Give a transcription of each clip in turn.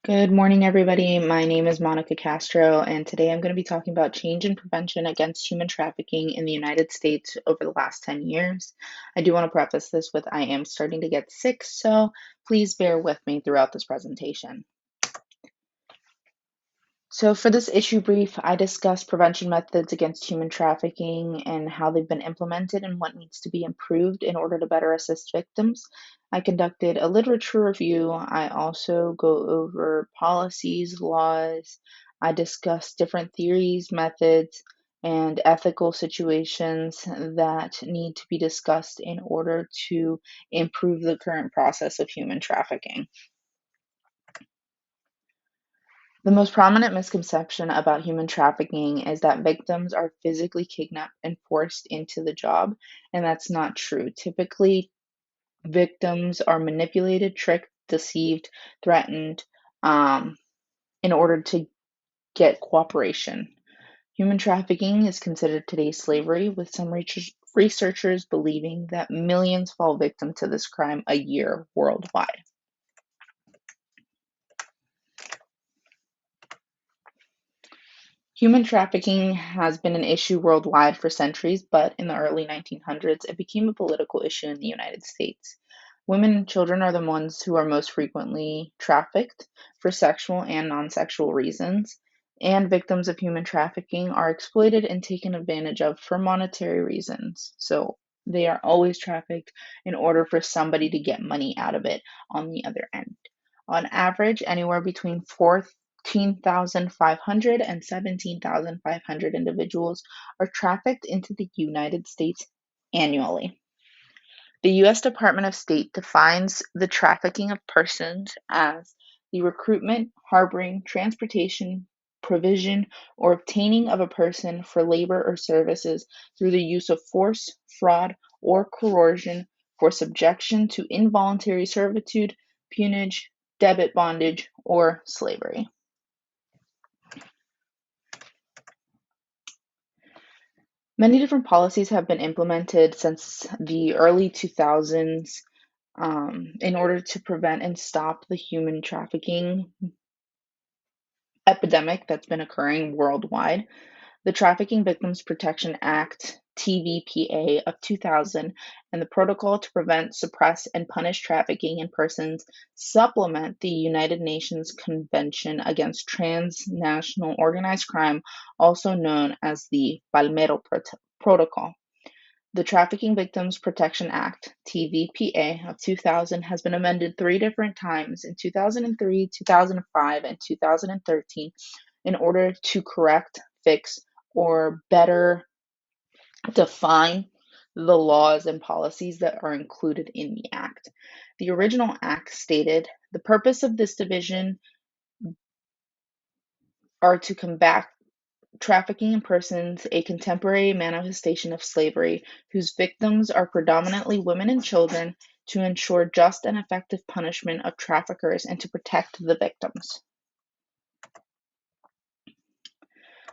Good morning, everybody. My name is Monica Castro, and today I'm going to be talking about change in prevention against human trafficking in the United States over the last 10 years. I do want to preface this with I am starting to get sick, so please bear with me throughout this presentation. So, for this issue brief, I discuss prevention methods against human trafficking and how they've been implemented and what needs to be improved in order to better assist victims. I conducted a literature review. I also go over policies, laws. I discuss different theories, methods, and ethical situations that need to be discussed in order to improve the current process of human trafficking. The most prominent misconception about human trafficking is that victims are physically kidnapped and forced into the job, and that's not true. Typically, victims are manipulated, tricked, deceived, threatened, um, in order to get cooperation. Human trafficking is considered today's slavery, with some researchers believing that millions fall victim to this crime a year worldwide. Human trafficking has been an issue worldwide for centuries, but in the early 1900s, it became a political issue in the United States. Women and children are the ones who are most frequently trafficked for sexual and non sexual reasons, and victims of human trafficking are exploited and taken advantage of for monetary reasons. So they are always trafficked in order for somebody to get money out of it on the other end. On average, anywhere between 14,500 and 17,500 individuals are trafficked into the United States annually. The U.S. Department of State defines the trafficking of persons as the recruitment, harboring, transportation, provision, or obtaining of a person for labor or services through the use of force, fraud, or coercion for subjection to involuntary servitude, peonage, debit bondage, or slavery. Many different policies have been implemented since the early 2000s in order to prevent and stop the human trafficking epidemic that's been occurring worldwide. The Trafficking Victims Protection Act, TVPA, of 2000, and the Protocol to Prevent, Suppress, and Punish Trafficking in Persons supplement the United Nations Convention Against Transnational Organized Crime, also known as the Palmero Protocol. The Trafficking Victims Protection Act (TVPA) of 2000 has been amended three different times in 2003, 2005, and 2013 in order to correct, fix, or better define the laws and policies that are included in the Act. The original Act stated the purpose of this division are to combat trafficking in persons, a contemporary manifestation of slavery, whose victims are predominantly women and children, to ensure just and effective punishment of traffickers and to protect the victims.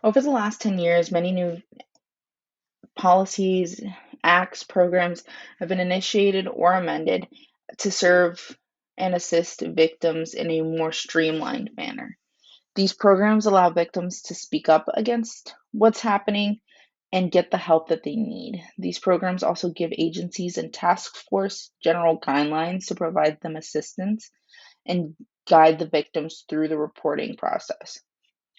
Over the last 10 years, many new policies, acts, programs have been initiated or amended to serve and assist victims in a more streamlined manner. These programs allow victims to speak up against what's happening and get the help that they need. These programs also give agencies and task force general guidelines to provide them assistance and guide the victims through the reporting process.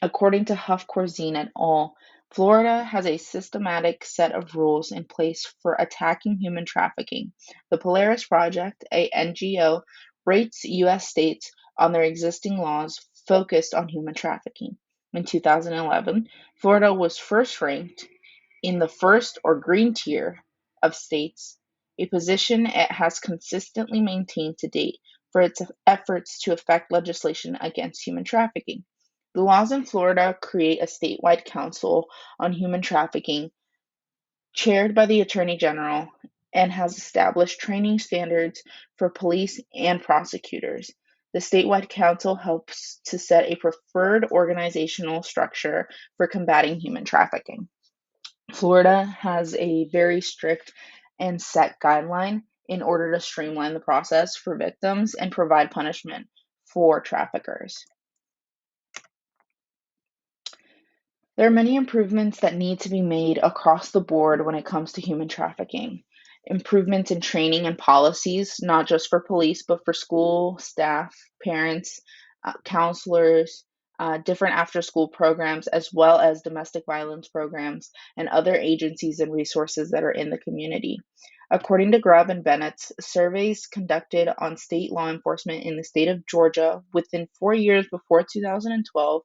According to Huff Corzine et al., Florida has a systematic set of rules in place for attacking human trafficking. The Polaris Project, a NGO, rates U.S. states on their existing laws focused on human trafficking. In 2011, Florida was first ranked in the first or green tier of states, a position it has consistently maintained to date for its efforts to effect legislation against human trafficking. The laws in Florida create a statewide council on human trafficking, chaired by the Attorney General, and has established training standards for police and prosecutors. The statewide council helps to set a preferred organizational structure for combating human trafficking. Florida has a very strict and set guideline in order to streamline the process for victims and provide punishment for traffickers. There are many improvements that need to be made across the board when it comes to human trafficking. Improvements in training and policies, not just for police, but for school, staff, parents, counselors, different after school programs, as well as domestic violence programs and other agencies and resources that are in the community. According to Grubb and Bennett's surveys conducted on state law enforcement in the state of Georgia within 4 years before 2012,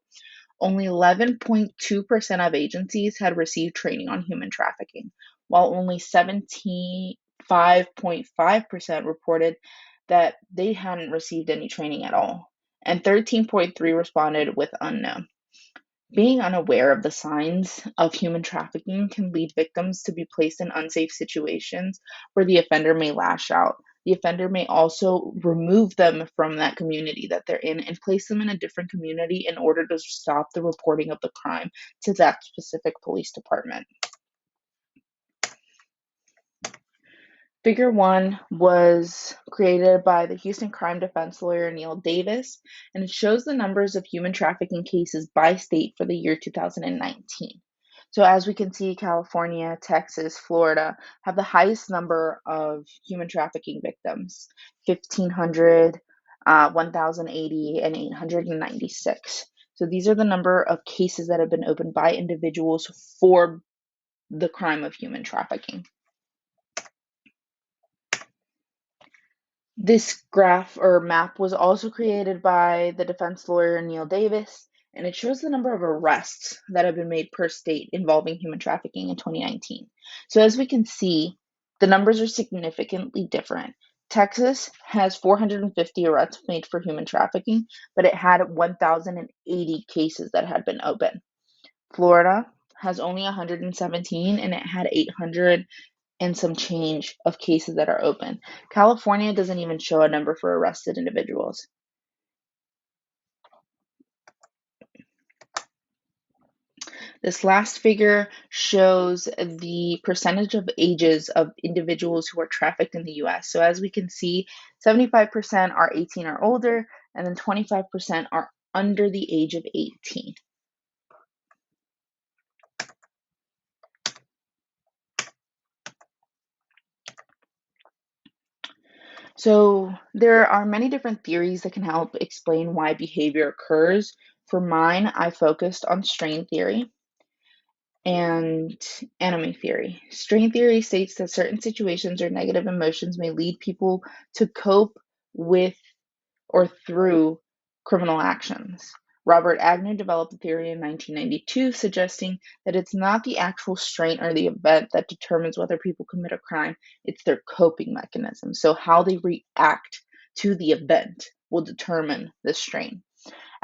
only 11.2% of agencies had received training on human trafficking, while only 75.5% reported that they hadn't received any training at all, and 13.3 responded with unknown. Being unaware of the signs of human trafficking can lead victims to be placed in unsafe situations where the offender may lash out. The offender may also remove them from that community that they're in and place them in a different community in order to stop the reporting of the crime to that specific police department. Figure 1 was created by the Houston crime defense lawyer Neil Davis, and it shows the numbers of human trafficking cases by state for the year 2019. So, as we can see, California, Texas, Florida have the highest number of human trafficking victims: 1,500, 1,080, and 896. So, these are the number of cases that have been opened by individuals for the crime of human trafficking. This graph or map was also created by the defense lawyer Neil Davis, and it shows the number of arrests that have been made per state involving human trafficking in 2019. So, as we can see, the numbers are significantly different. Texas has 450 arrests made for human trafficking, but it had 1,080 cases that had been open. Florida has only 117, and it had 800 and some change of cases that are open. California doesn't even show a number for arrested individuals. This last figure shows the percentage of ages of individuals who are trafficked in the US. So as we can see, 75% are 18 or older, and then 25% are under the age of 18. So there are many different theories that can help explain why behavior occurs. For mine, I focused on strain theory and enemy theory. Strain theory states that certain situations or negative emotions may lead people to cope with or through criminal actions. Robert Agnew developed the theory in 1992, suggesting that it's not the actual strain or the event that determines whether people commit a crime, it's their coping mechanism. So, how they react to the event will determine the strain.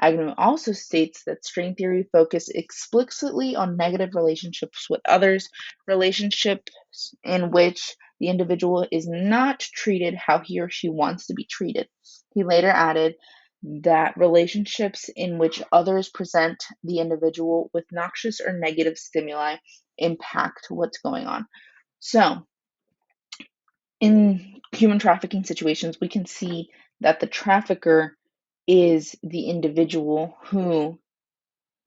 Agnew also states that strain theory focuses explicitly on negative relationships with others, relationships in which the individual is not treated how he or she wants to be treated. He later added that relationships in which others present the individual with noxious or negative stimuli impact what's going on. So, in human trafficking situations, we can see that the trafficker is the individual who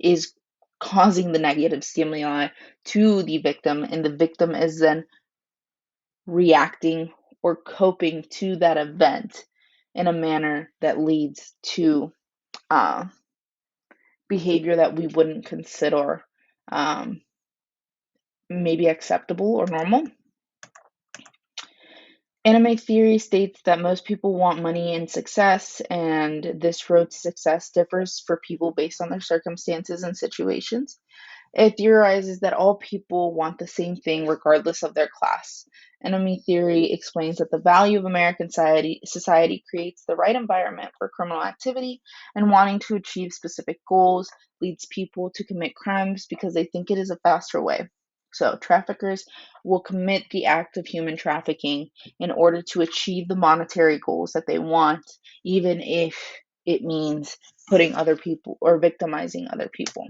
is causing the negative stimuli to the victim, and the victim is then reacting or coping to that event in a manner that leads to uh, behavior that we wouldn't consider um, maybe acceptable or normal. Anime theory states that most people want money and success, and this road to success differs for people based on their circumstances and situations. It theorizes that all people want the same thing regardless of their class. Enemy theory explains that the value of American society creates the right environment for criminal activity, and wanting to achieve specific goals leads people to commit crimes because they think it is a faster way. So, traffickers will commit the act of human trafficking in order to achieve the monetary goals that they want, even if it means putting other people or victimizing other people.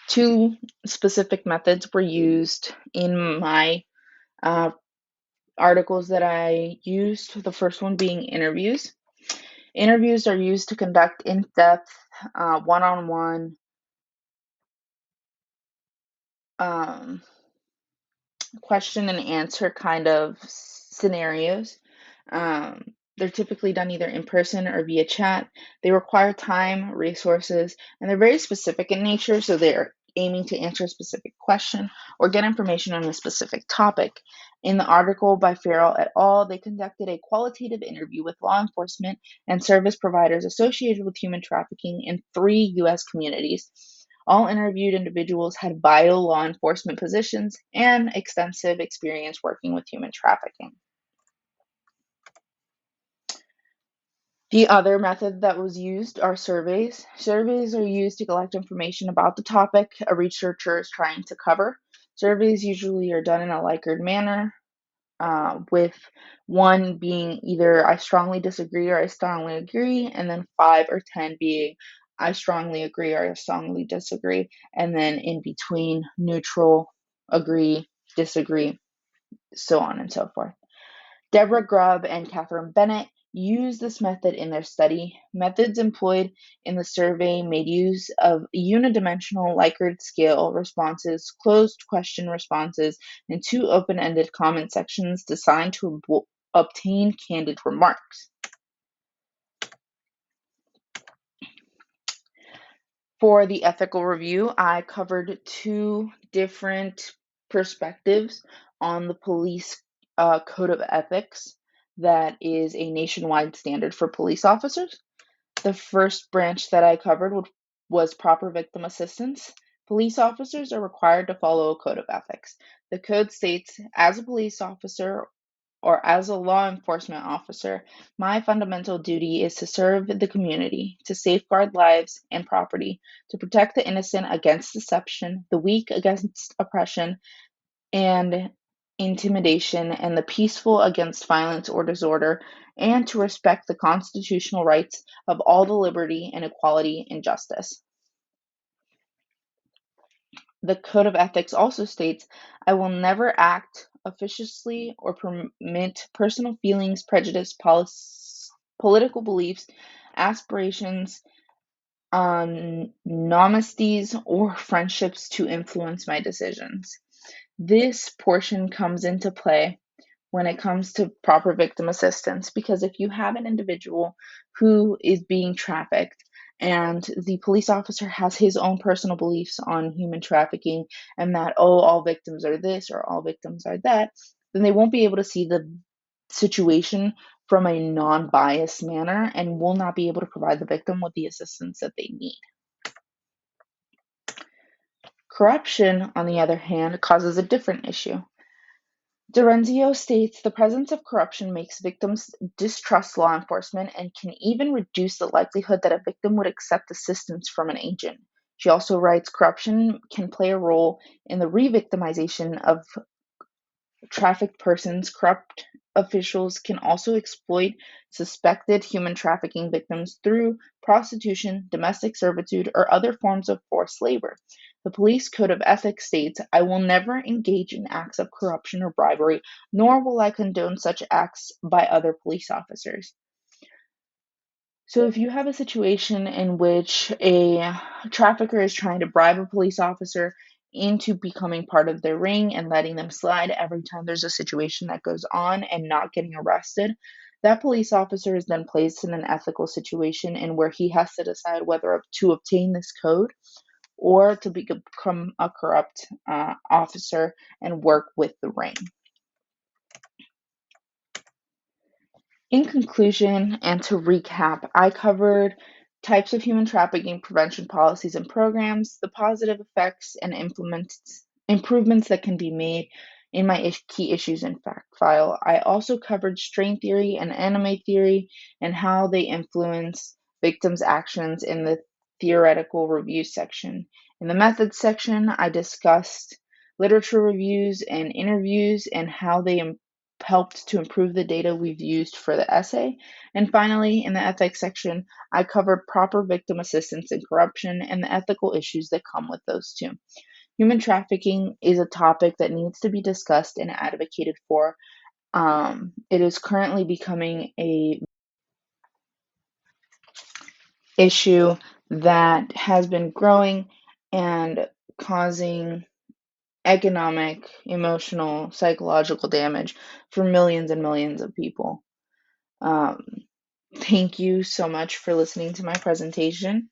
Two specific methods were used in my uh, articles that I used. The first one being interviews. Interviews are used to conduct in depth one-on-one um, question and answer kind of scenarios. They're typically done either in person or via chat. They require time, resources, and they're very specific in nature, so they're aiming to answer a specific question or get information on a specific topic. In the article by Farrell et al., they conducted a qualitative interview with law enforcement and service providers associated with human trafficking in 3 U.S. communities. All interviewed individuals had vital law enforcement positions and extensive experience working with human trafficking. The other method that was used are surveys. Surveys are used to collect information about the topic a researcher is trying to cover. Surveys usually are done in a Likert manner, with one being either I strongly disagree or I strongly agree, and then 5 or 10 being I strongly agree or I strongly disagree, and then in between neutral, agree, disagree, so on and so forth. Deborah Grubb and Catherine Bennett used this method in their study. Methods employed in the survey made use of unidimensional Likert scale responses, closed question responses, and 2 open-ended comment sections designed to obtain candid remarks. For the ethical review, I covered 2 different perspectives on the police code of ethics that is a nationwide standard for police officers. The first branch that I covered was proper victim assistance. Police officers are required to follow a code of ethics. The code states, as a police officer or as a law enforcement officer, my fundamental duty is to serve the community, to safeguard lives and property, to protect the innocent against deception, the weak against oppression and intimidation, and the peaceful against violence or disorder, and to respect the constitutional rights of all to liberty and equality and justice. The Code of Ethics also states, I will never act officiously or permit personal feelings, prejudice, political beliefs, aspirations, nomisties, or friendships to influence my decisions. This portion comes into play when it comes to proper victim assistance, because if you have an individual who is being trafficked and the police officer has his own personal beliefs on human trafficking and that, oh, all victims are this or all victims are that, then they won't be able to see the situation from a non-biased manner and will not be able to provide the victim with the assistance that they need. Corruption, on the other hand, causes a different issue. D'Orenzio states the presence of corruption makes victims distrust law enforcement and can even reduce the likelihood that a victim would accept assistance from an agent. She also writes corruption can play a role in the re-victimization of trafficked persons. Corrupt officials can also exploit suspected human trafficking victims through prostitution, domestic servitude, or other forms of forced labor. The Police Code of Ethics states, I will never engage in acts of corruption or bribery, nor will I condone such acts by other police officers. So if you have a situation in which a trafficker is trying to bribe a police officer into becoming part of their ring and letting them slide every time there's a situation that goes on and not getting arrested, that police officer is then placed in an ethical situation in where he has to decide whether to obtain this code or to become a corrupt officer and work with the ring. In conclusion, and to recap, I covered types of human trafficking prevention policies and programs, the positive effects and improvements that can be made in my key issues in fact file. I also covered strain theory and anime theory and how they influence victims' actions in the theoretical review section. In the methods section, I discussed literature reviews and interviews and how they helped to improve the data we've used for the essay. And finally, in the ethics section, I covered proper victim assistance and corruption and the ethical issues that come with those two. Human trafficking is a topic that needs to be discussed and advocated for. It is currently becoming a issue that has been growing and causing economic, emotional, psychological damage for millions and millions of people. Um, Thank you so much for listening to my presentation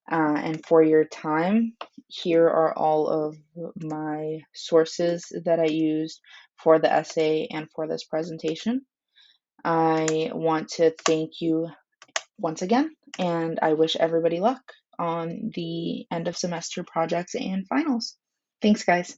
and for your time. Here are all of my sources that I used for the essay and for this presentation. I want to thank you once again, and I wish everybody luck on the end of semester projects and finals. Thanks, guys.